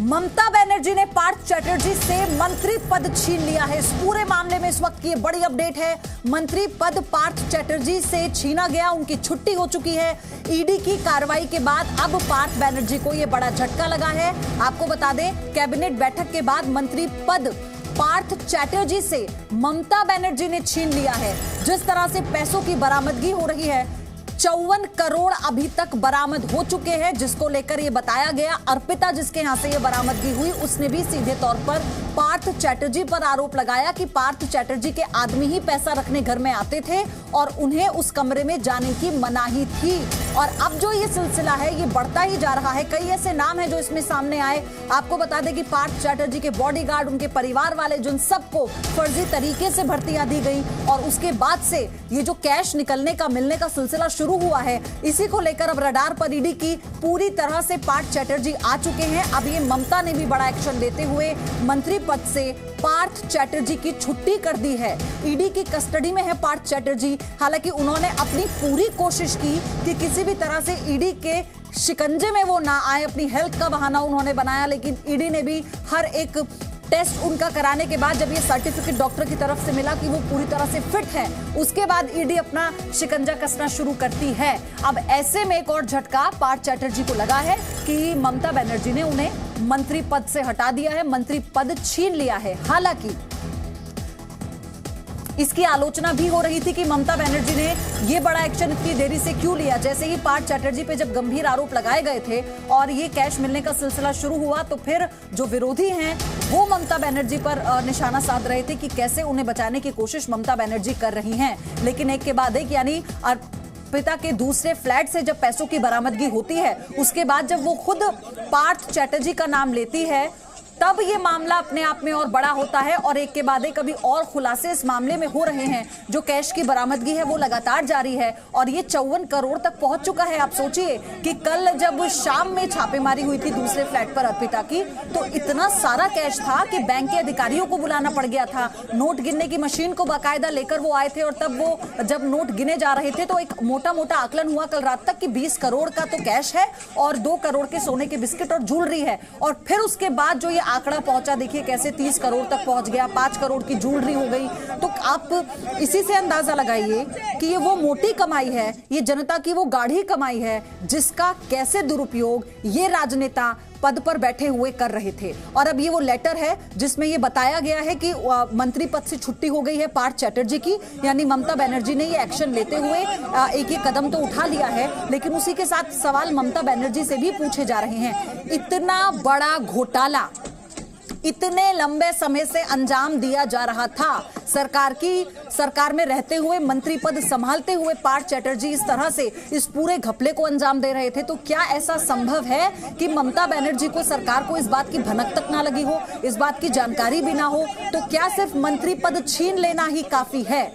ममता बनर्जी ने पार्थ चैटर्जी से मंत्री पद छीन लिया है। इस पूरे मामले में इस वक्त की बड़ी अपडेट है। मंत्री पद पार्थ चैटर्जी से छीना गया, उनकी छुट्टी हो चुकी है। ईडी की कार्रवाई के बाद अब पार्थ बनर्जी को यह बड़ा झटका लगा है। आपको बता दें, कैबिनेट बैठक के बाद मंत्री पद पार्थ चैटर्जी से ममता बनर्जी ने छीन लिया है। जिस तरह से पैसों की बरामदगी हो रही है, 54 करोड़ अभी तक बरामद हो चुके हैं, जिसको लेकर यह बताया गया। अर्पिता जिसके यहां से यह बरामदगी हुई, उसने भी सीधे तौर पर पार्थ चैटर्जी पर आरोप लगाया कि पार्थ चैटर्जी के आदमी ही पैसा रखने घर में आते थे और उन्हें उस कमरे में जाने की मनाही थी। और अब जो ये सिलसिला है ये बढ़ता ही जा रहा है। कई ऐसे नाम हैं जो इसमें सामने आए। आपको बता दें कि पार्थ चैटर्जी के बॉडीगार्ड, उनके परिवार वाले, जिन सबको फर्जी तरीके से भर्तियां दी गई और उसके बाद से ये जो कैश निकलने का, मिलने का सिलसिला शुरू हुआ है, इसी को लेकर अब रडार पर ईडी की पूरी तरह से पार्थ चैटर्जी आ चुके हैं। अब ये ममता ने भी बड़ा एक्शन लेते हुए मंत्री पद से पार्थ चैटर्जी की छुट्टी कर दी है। ईडी की कस्टडी में है पार्थ चैटर्जी। हालांकि उन्होंने अपनी पूरी कोशिश की कि किसी भी तरह से ईडी के शिकंजे में वो ना आए, अपनी हेल्थ का बहाना उन्होंने बनाया। लेकिन ईडी ने भी हर एक टेस्ट उनका कराने के बाद जब ये सर्टिफिकेट डॉक्टर की तरफ से मिला कि वो पूरी तरह से फिट है, उसके बाद ईडी अपना शिकंजा कसना शुरू करती है। अब ऐसे में एक और झटका पार्थ चैटर्जी को लगा है कि ममता बनर्जी ने उन्हें मंत्री पद से हटा दिया है, मंत्री पद छीन लिया है। हालांकि इसकी आलोचना भी हो रही थी कि ममता बनर्जी ने ये बड़ा एक्शन इतनी देरी से क्यों लिया। जैसे ही पार्थ चैटर्जी पे जब गंभीर आरोप लगाए गए थे और ये कैश मिलने का सिलसिला शुरू हुआ, तो फिर जो विरोधी हैं वो ममता बनर्जी पर निशाना साध रहे थे कि कैसे उन्हें बचाने की कोशिश ममता बनर्जी कर रही हैं। लेकिन एक के बाद एक, यानी अर्पिता के दूसरे फ्लैट से जब पैसों की बरामदगी होती है, उसके बाद जब वो खुद पार्थ चैटर्जी का नाम लेती है, तब ये मामला अपने आप में और बड़ा होता है और एक के बाद एक अभी और खुलासे इस मामले में हो रहे हैं। जो कैश की बरामदगी है वो लगातार जारी है और ये 54 करोड़ तक पहुंच चुका है। आप सोचिए कि कल जब शाम में छापेमारी हुई थी दूसरे फ्लैट पर अर्पिता की, तो इतना सारा कैश था कि बैंक के अधिकारियों को बुलाना पड़ गया था। नोट गिनने की मशीन को बाकायदा लेकर वो आए थे और तब वो जब नोट गिने जा रहे थे तो एक मोटा मोटा आकलन हुआ कल रात तक कि 20 करोड़ का तो कैश है और 2 करोड़ के सोने के बिस्किट और ज्वेलरी है। और फिर उसके बाद जो ये आंकड़ा पहुंचा, देखिए कैसे 30 करोड़ तक पहुंच गया, 5 करोड़ की ज्वेलरी हो गई। तो आप इसी से अंदाजा लगाइए कि ये वो मोटी कमाई है, ये जनता की वो गाढ़ी कमाई है जिसका कैसे दुरुपयोग ये राजनेता पद पर बैठे हुए कर रहे थे। और अब ये वो लेटर है जिसमें ये बताया गया है कि मंत्री पद से छुट्टी हो गई है पार्थ चैटर्जी की, यानी ममता बनर्जी ने ये एक्शन लेते हुए एक कदम तो उठा लिया है। लेकिन उसी के साथ सवाल ममता बनर्जी से भी पूछे जा रहे हैं। इतना बड़ा घोटाला इतने लंबे समय से अंजाम दिया जा रहा था, सरकार में रहते हुए, मंत्री पद संभालते हुए पार्थ चैटर्जी इस तरह से इस पूरे घपले को अंजाम दे रहे थे। तो क्या ऐसा संभव है कि ममता बनर्जी को, सरकार को इस बात की भनक तक ना लगी हो, इस बात की जानकारी भी ना हो? तो क्या सिर्फ मंत्री पद छीन लेना ही काफी है?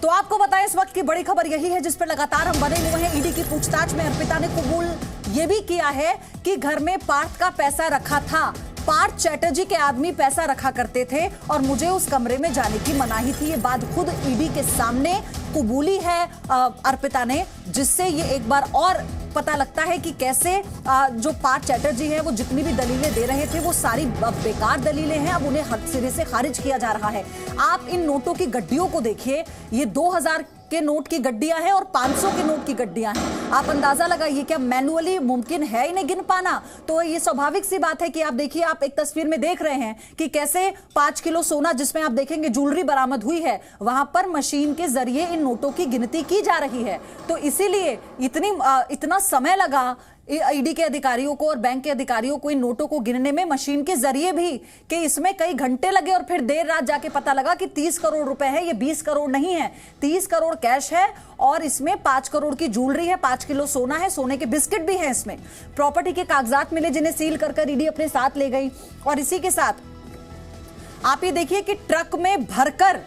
तो आपको बताएं, इस वक्त की बड़ी खबर यही है जिस पर लगातार हम बने हुए हैं। ईडी की पूछताछ में अर्पिता ने कबूल ये भी किया है कि घर में पार्थ का पैसा रखा था, पार्थ चैटर्जी के आदमी पैसा रखा करते थे और मुझे उस कमरे में जाने की मनाही थी। ये बात खुद ईडी के सामने कबूली है अर्पिता ने, जिससे ये एक बार और पता लगता है कि कैसे जो पार्थ चैटर्जी है वो जितनी भी दलीलें दे रहे थे वो सारी बेकार दलीलें हैं। अब उन्हें हद सिरे से खारिज किया जा रहा है। आप इन नोटों की गड्डियों को देखिए, ये 2000 के नोट की गड्डियां हैं और 500 के नोट की गड्डियां हैं। आप अंदाजा लगाइए, क्या मैनुअली मुमकिन है इन्हें गिन पाना? तो ये स्वाभाविक सी बात है कि आप देखिए, आप एक तस्वीर में देख रहे हैं कि कैसे 5 किलो सोना, जिसमें आप देखेंगे ज्वेलरी बरामद हुई है, वहां पर मशीन के जरिए इन नोटों की गिनती की जा रही है। तो इसीलिए इतना समय लगा ईडी के अधिकारियों को और बैंक के अधिकारियों को इन नोटों को गिनने में, मशीन के जरिए भी, कि इसमें कई घंटे लगे और फिर देर रात जाके पता लगा कि 30 करोड़ रुपए है, ये 20 करोड़ नहीं है, 30 करोड़ कैश है और इसमें 5 करोड़ की ज्वेलरी है, 5 किलो सोना है, सोने के बिस्किट भी है। इसमें प्रॉपर्टी के कागजात मिले जिन्हें सील कर ईडी अपने साथ ले गई। और इसी के साथ आप ये देखिए कि ट्रक में भरकर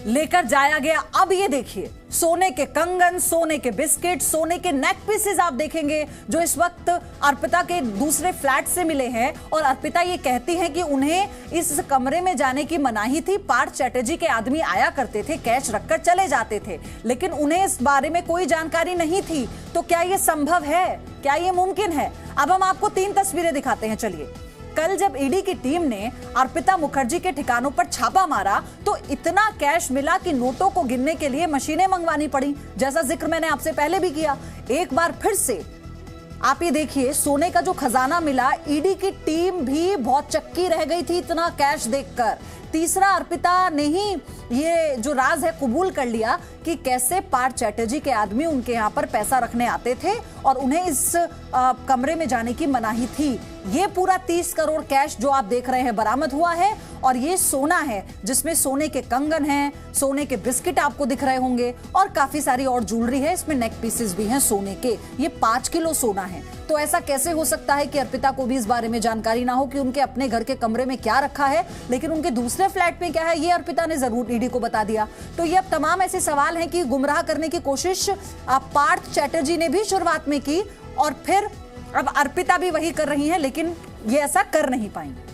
लेकर जाया गया। अब ये देखिए, सोने के कंगन, सोने के बिस्किट, सोने के नेक पीसेस आप देखेंगे जो इस वक्त अर्पिता के दूसरे फ्लैट से मिले हैं। और अर्पिता ये कहती हैं कि उन्हें इस कमरे में जाने की मनाही थी। पार्थ चैटर्जी के आदमी आया करते थे, कैश रखकर चले जाते थे, लेकिन उन्हें इस बारे में कोई जानकारी नहीं थी। तो क्या ये संभव है? क्या ये मुमकिन है? अब हम आपको 3 तस्वीरें दिखाते हैं। चलिए, कल जब ईडी की टीम ने अर्पिता मुखर्जी के ठिकानों पर छापा मारा तो इतना कैश मिला कि नोटों को गिनने के लिए मशीनें मंगवानी पड़ी, जैसा जिक्र मैंने आपसे पहले भी किया। एक बार फिर से आप ये देखिए, सोने का जो खजाना मिला, ईडी की टीम भी बहुत चक्की रह गई थी इतना कैश देखकर। तीसरा, अर्पिता ने ही ये जो राज है कबूल कर लिया कि कैसे पार्थ चैटर्जी के आदमी उनके यहाँ पर पैसा रखने आते थे और उन्हें इस कमरे में जाने की मनाही थी। ये पूरा 30 करोड़ कैश जो आप देख रहे हैं बरामद हुआ है। और ये सोना है जिसमें सोने के कंगन हैं, सोने के बिस्किट आपको दिख रहे होंगे और काफी सारी और ज्वेलरी है। इसमें नेक पीसेस भी हैं सोने के। ये 5 किलो सोना है। तो ऐसा कैसे हो सकता है कि अर्पिता को भी इस बारे में जानकारी ना हो कि उनके अपने घर के कमरे में क्या रखा है, लेकिन उनके दूसरे फ्लैट में क्या है ये अर्पिता ने जरूर ईडी को बता दिया। तो ये अब तमाम ऐसे सवाल हैं कि गुमराह करने की कोशिश पार्थ चैटर्जी ने भी शुरुआत में की और फिर अब अर्पिता भी वही कर रही है, लेकिन ये ऐसा कर नहीं पाएंगे।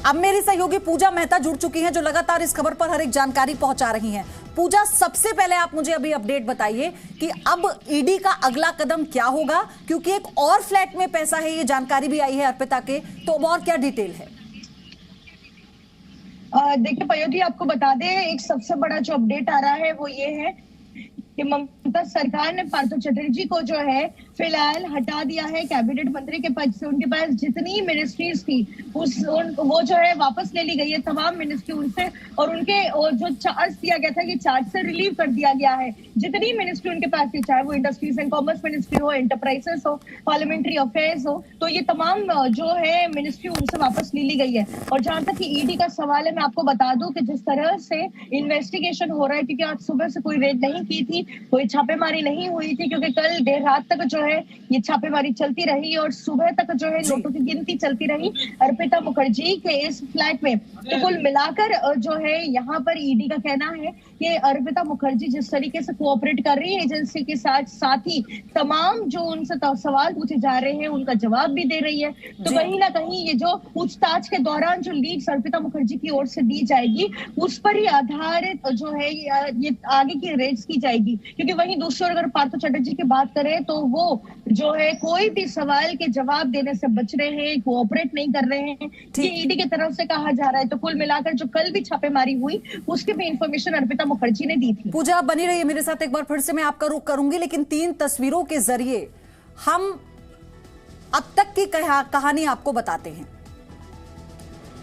अब मेरी सहयोगी पूजा मेहता जुड़ चुकी हैं जो लगातार इस खबर पर हर एक जानकारी पहुंचा रही हैं। पूजा, सबसे पहले आप मुझे अभी अपडेट बताइए कि अब ईडी का अगला कदम क्या होगा, क्योंकि एक और फ्लैट में पैसा है, ये जानकारी भी आई है अर्पिता के। तो अब और क्या डिटेल है? देखिए पयोधी, आपको बता दें, एक सबसे बड़ा जो अपडेट आ रहा है वो ये है कि ममता सरकार ने पार्थ चैटर्जी को जो है फिलहाल हटा दिया है कैबिनेट मंत्री के पद से। उनके पास जितनी मिनिस्ट्रीज थी वो जो है वापस ले ली गई है, तमाम मिनिस्ट्री उनसे, और उनके जो चार्ज दिया गया था ये चार्ज से रिलीव कर दिया गया है। जितनी मिनिस्ट्री उनके पास थी, चाहे वो इंडस्ट्रीज एंड कॉमर्स मिनिस्ट्री हो, एंटरप्राइजेस हो, पार्लियामेंट्री अफेयर्स हो, तो ये तमाम जो है मिनिस्ट्री उनसे वापस ले ली गई है। और जहां तक ईडी का सवाल है, मैं आपको बता दूं कि जिस तरह से इन्वेस्टिगेशन हो रहा है, क्योंकि आज सुबह से कोई रेड नहीं की थी, कोई छापेमारी नहीं हुई थी, क्योंकि कल देर रात तक जो है ये छापेमारी चलती रही और सुबह तक जो है नोटों की गिनती चलती रही अर्पिता मुखर्जी के इस फ्लैट में। तो कुल मिलाकर जो है यहाँ पर ईडी का कहना है कि अर्पिता मुखर्जी जिस तरीके से कोऑपरेट कर रही है एजेंसी के साथ ही तमाम जो उनसे सवाल पूछे जा रहे हैं उनका जवाब भी दे रही है। तो कहीं ना कहीं ये जो पूछताछ के दौरान जो लीड्स अर्पिता मुखर्जी की ओर से दी जाएगी उस पर ही आधारित जो है ये आगे की रेड्स की जाएगी। क्योंकि वहीं दूसरी ओर अगर पार्थ चैटर्जी की बात करें तो वो जो है कोई भी सवाल के जवाब देने से बच रहे हैं, कोऑपरेट नहीं कर रहे हैं, ये ईडी की तरफ से कहा जा रहा है। तो कुल मिलाकर जो कल भी छापेमारी हुई उसकी भी इंफॉर्मेशन अर्पिता मुखर्जी ने दी थी। पूजा, बनी रही मेरे साथ, एक बार फिर से मैं आपका रुख करूंगी, लेकिन 3 तस्वीरों के जरिए हम अब तक की कहानी आपको बताते हैं।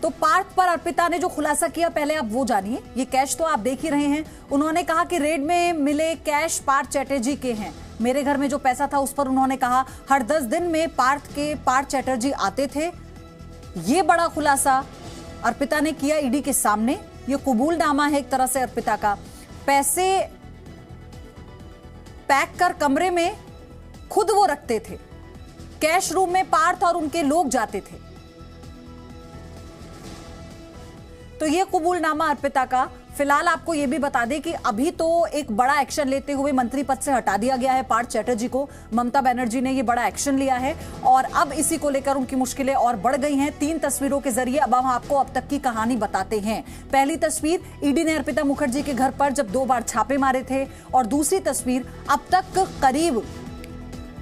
तो पार्थ पर अर्पिता ने जो खुलासा किया, पहले आप वो जानिए। ये कैश तो आप देख ही रहे हैं। उन्होंने कहा कि रेड में मिले कैश पार्थ चैटर्जी के हैं। मेरे घर में जो पैसा था उस पर उन्होंने कहा हर 10 दिन में पार्थ चैटर्जी आते थे। ये बड़ा खुलासा अर्पिता ने किया ईडी के सामने। ये कबूलनामा है एक तरह से अर्पिता का। पैसे पैक कर कमरे में खुद वो रखते थे। कैश रूम में पार्थ और उनके लोग जाते थे। तो ये कबूलनामा अर्पिता का। फिलहाल आपको ये भी बता दें कि अभी तो एक बड़ा एक्शन लेते हुए मंत्री पद से हटा दिया गया है पार्थ चैटर्जी को। ममता बनर्जी ने ये बड़ा एक्शन लिया है और अब इसी को लेकर उनकी मुश्किलें और बढ़ गई हैं। 3 तस्वीरों के जरिए अब हम आपको अब तक की कहानी बताते हैं। पहली तस्वीर, ईडी ने अर्पिता मुखर्जी के घर पर जब 2 बार छापे मारे थे, और दूसरी तस्वीर, अब तक करीब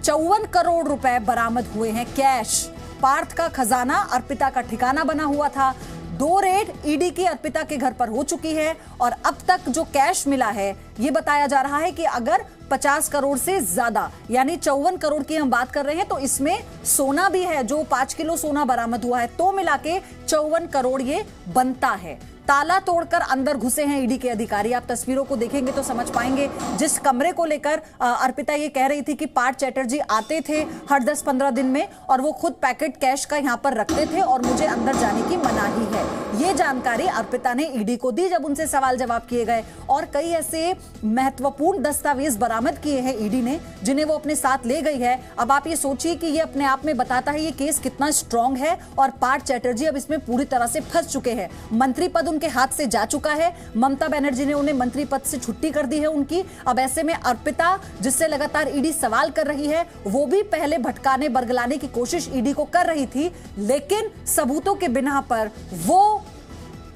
54 करोड़ रुपए बरामद हुए हैं कैश। पार्थ का खजाना अर्पिता का ठिकाना बना हुआ था। 2 रेड ईडी की अर्पिता के घर पर हो चुकी है और अब तक जो कैश मिला है ये बताया जा रहा है कि अगर 50 करोड़ से ज्यादा यानी 54 करोड़ की हम बात कर रहे हैं तो इसमें सोना भी है, जो 5 किलो सोना बरामद हुआ है, तो मिला के 54 करोड़ ये बनता है। ताला तोड़कर अंदर घुसे हैं ईडी के अधिकारी। आप तस्वीरों को देखेंगे तो समझ पाएंगे। जिस कमरे को लेकर अर्पिता ये कह रही थी कि पार्थ चैटर्जी आते थे हर 10-15 दिन में और वो खुद पैकेट कैश का यहाँ पर रखते थे और मुझे अंदर जाने की मनाही है, ये जानकारी अर्पिता ने ईडी को दी जब उनसे सवाल जवाब किए गए। और कई ऐसे महत्वपूर्ण दस्तावेज बरामद किए हैं ईडी ने जिन्हें वो अपने साथ ले गई है। अब आप ये सोचिए कि ये अपने आप में बताता है ये केस कितना स्ट्रांग है और पार्थ चैटर्जी अब इसमें पूरी तरह से फंस चुके हैं। मंत्री पद उनके हाथ से जा चुका है, ममता बनर्जी ने उन्हें मंत्री पद से छुट्टी कर दी है उनकी। अब ऐसे में अर्पिता जिससे लगातार ईडी सवाल कर रही है वो भी पहले भटकाने बरगलाने की कोशिश ईडी को कर रही थी, लेकिन सबूतों के बिना पर वो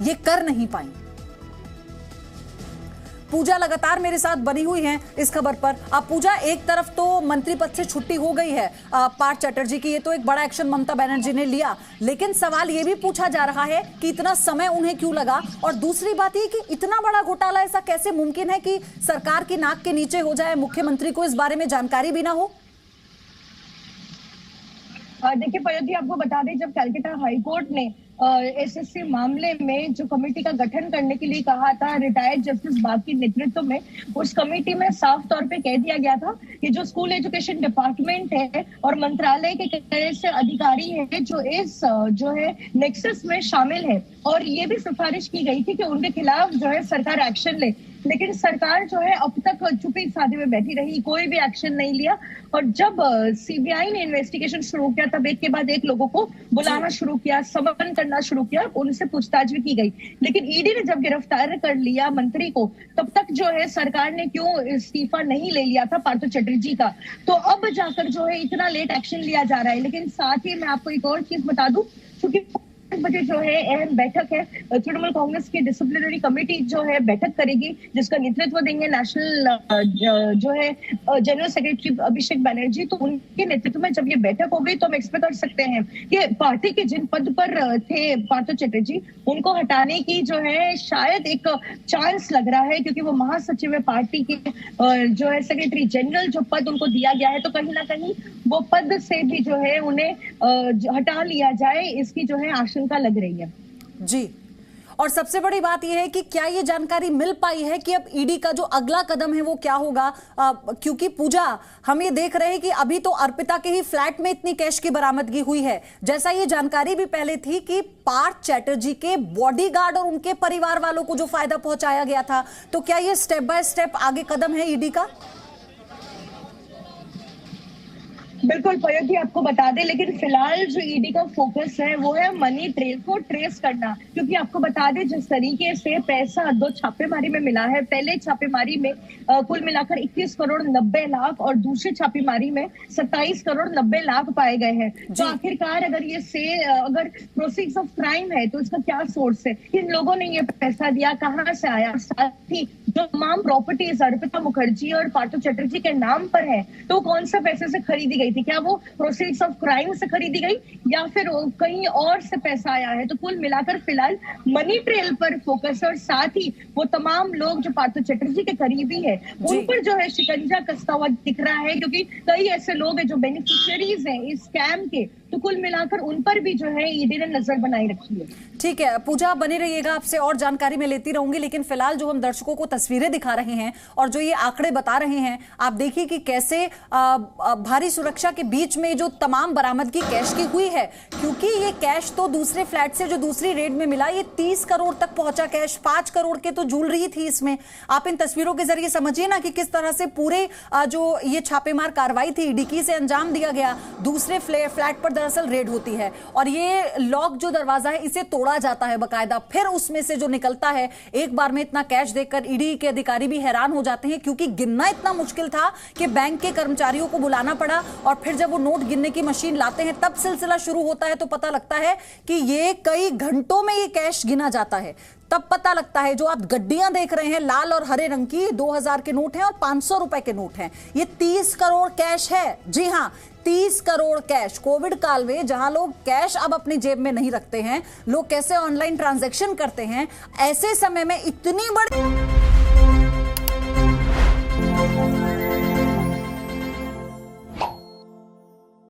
ये कर नहीं पाई। पूजा लगातार मेरे साथ बनी हुई हैं इस खबर पर। अब पूजा, एक तरफ तो मंत्री पद से छुट्टी हो गई है पार्थ चैटर्जी की, ये तो एक बड़ा एक्शन ममता बनर्जी ने लिया, लेकिन सवाल ये भी पूछा जा रहा है कि इतना समय उन्हें क्यों लगा। और दूसरी बात ये कि इतना बड़ा घोटाला ऐसा कैसे मुमकिन है कि सरकार की नाक के नीचे हो जाए, मुख्यमंत्री को इस बारे में जानकारी भी ना हो। देखिए पयोधी, आपको बता दें, जब कलकत्ता हाईकोर्ट ने एसएससी मामले में जो कमेटी का गठन करने के लिए कहा था रिटायर्ड जस्टिस बाग के नेतृत्व में, उस कमेटी में साफ तौर पे कह दिया गया था कि जो स्कूल एजुकेशन डिपार्टमेंट है और मंत्रालय के कई से अधिकारी है जो इस जो है नेक्सस में शामिल है, और ये भी सिफारिश की गई थी कि उनके खिलाफ जो है सरकार एक्शन ले, लेकिन सरकार जो है अब तक चुप्पी साधे में बैठी रही, कोई भी एक्शन नहीं लिया। और जब सीबीआई ने इन्वेस्टिगेशन शुरू किया तब एक के बाद एक लोगों को बुलाना शुरू किया, समन करना शुरू किया, उनसे पूछताछ भी की गई, लेकिन ईडी ने जब गिरफ्तार कर लिया मंत्री को तब तक जो है सरकार ने क्यों इस्तीफा नहीं ले लिया था पार्थ चैटर्जी का, तो अब जाकर जो है इतना लेट एक्शन लिया जा रहा है। लेकिन साथ ही मैं आपको एक और चीज बता दूं, क्योंकि बजे जो है अहम बैठक है, तृणमूल कांग्रेस की डिसिप्लिनरी कमेटी जो है बैठक करेगी जिसका नेतृत्व देंगे नेशनल जो है जनरल सेक्रेटरी अभिषेक बनर्जी। तो उनके नेतृत्व में जब ये बैठक हो गई तो हम एक्सपेक्ट कर सकते हैं कि पार्टी के जिन पद पर थे पार्थ चैटर्जी उनको हटाने की जो है शायद एक चांस लग रहा है, क्योंकि वो महासचिव है पार्टी के, जो है सेक्रेटरी जनरल जो पद उनको दिया गया है, तो कहीं ना कहीं वो पद से भी जो है उन्हें हटा लिया जाए, इसकी जो है आशंका लग रही है जी। और सबसे बड़ी बात यह है कि क्या ये जानकारी मिल पाई है कि अब ईडी का जो अगला कदम है वो क्या होगा, क्योंकि पूजा हम ये देख रहे हैं कि अभी तो अर्पिता के ही फ्लैट में इतनी कैश की बरामदगी हुई है, जैसा ये जानकारी भी पहले थी कि पार्थ चैटर्जी के बॉडीगार्ड और उनके परिवार वालों को जो फायदा पहुंचाया गया था, तो क्या ये स्टेप बाय स्टेप आगे कदम है ईडी का? बिल्कुल पयोधी, आपको बता दें, लेकिन फिलहाल जो ईडी का फोकस है वो है मनी ट्रेल को ट्रेस करना, क्योंकि आपको बता दें जिस तरीके से पैसा 2 छापेमारी में मिला है, पहले छापेमारी में कुल मिलाकर 21 करोड़ 90 लाख और दूसरी छापेमारी में 27 करोड़ 90 लाख पाए गए हैं। तो आखिरकार अगर ये अगर प्रोसीड्स ऑफ क्राइम है तो इसका क्या सोर्स है, किन लोगों ने ये पैसा दिया, कहाँ से आया, साथ ही जो तमाम प्रॉपर्टीज अर्पिता मुखर्जी और पार्थ चैटर्जी के नाम पर है तो कौन सा पैसे से खरीदी गई थी, क्या वो प्रोसीड्स ऑफ क्राइम से खरीदी गई या फिर कहीं और से पैसा आया है। तो कुल मिलाकर फिलहाल मनी ट्रेल पर फोकस है, और साथ ही वो तमाम लोग जो पार्थ चैटर्जी के करीबी है उन पर जो है शिकंजा कसता हुआ दिख रहा है, क्योंकि कई ऐसे लोग हैं जो बेनिफिशियरीज हैं इस स्कैम के, तो कुल मिलाकर उन पर भी जो है ईडी ने नजर बनाई रखी है। ठीक है पूजा, बने रहिएगा, आपसे और जानकारी मैं लेती रहूंगी, लेकिन फिलहाल जो हम दर्शकों को तस्वीरें दिखा रहे हैं और जो ये आंकड़े बता रहे हैं, आप देखिए कि कैसे भारी सुरक्षा के बीच में जो तमाम बरामदगी कैश की हुई है, क्योंकि ये कैश तो दूसरे फ्लैट से जो दूसरी रेड में मिला ये 30 करोड़ तक पहुंचा कैश, 5 करोड़ के तो ज्वेलरी थी इसमें। आप इन तस्वीरों के जरिए समझिए ना कि किस तरह से पूरे जो ये छापेमार कार्रवाई थी ईडी की से अंजाम दिया गया। दूसरे फ्लैट पर दरअसल रेड होती है और ये लॉक जो दरवाजा है इसे तोड़ा जाता है बकायदा, फिर उसमें से जो निकलता है, एक बार में इतना कैश देखकर ईडी के अधिकारी भी हैरान हो जाते हैं, क्योंकि गिनना इतना मुश्किल था कि बैंक के कर्मचारियों को बुलाना पड़ा, और फिर जब वो नोट गिनने की मशीन लाते हैं तब सिलसिला शुरू होता है, तो पता लगता है कि ये कई घंटों में ये कैश गिना जाता है। तब पता लगता है जो आप गड्डियां देख रहे हैं लाल और हरे रंग की, 2000 के नोट हैं और 500 रुपए के नोट हैं, ये 30 करोड़ कैश है। जी हां, 30 करोड़ कैश। कोविड काल में जहां लोग कैश अब अपनी जेब में नहीं रखते हैं, लोग कैसे ऑनलाइन ट्रांजैक्शन करते हैं, ऐसे समय में इतनी बड़ी